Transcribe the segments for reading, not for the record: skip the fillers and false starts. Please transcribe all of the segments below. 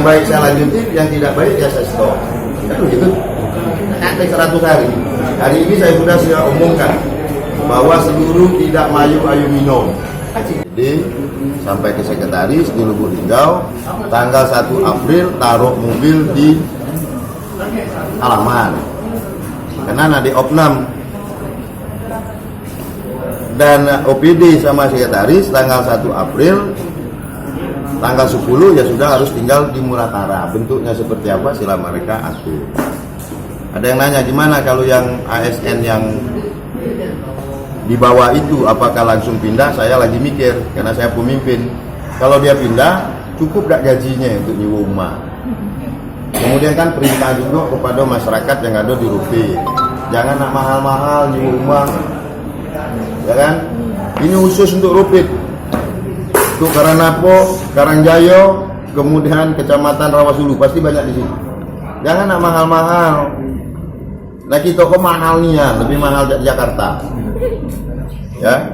baik saya lanjutin, yang tidak baik ya saya stop. Kan begitu. Sampai 100 hari. Hari ini saya sudah umumkan bahwa seluruh tidak mayu ayu minum. Jadi sampai ke sekretaris di Lubuk Linggau, tanggal 1 April taruh mobil di halaman. Karena di opnam dan OPD sama sekretaris tanggal 1 April, tanggal 10 ya sudah harus tinggal di Muratara. Bentuknya seperti apa sila mereka atur. Ada yang nanya gimana kalau yang ASN yang di bawah itu apakah langsung pindah? Saya lagi mikir karena saya pemimpin. Kalau dia pindah cukup gak gajinya untuk nyewa rumah. Kemudian kan perintah juga kepada masyarakat yang ada di Rupi, jangan nak mahal-mahal nyewa rumah, ya kan? Ini khusus untuk Rupit, untuk Karanapo, Karangjayo, kemudian Kecamatan Rawasulu pasti banyak di sini. Jangan nak mahal-mahal. Nah kita kok mahal nih ya, lebih mahal dari Jakarta. Ya,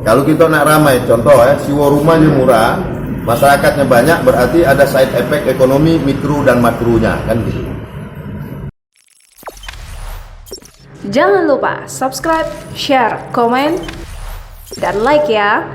kalau kita nak ramai, contoh ya, sewa rumahnya murah, masyarakatnya banyak, berarti ada side effect ekonomi mikro dan makronya, kan gitu. Jangan lupa subscribe, share, komen, dan like ya.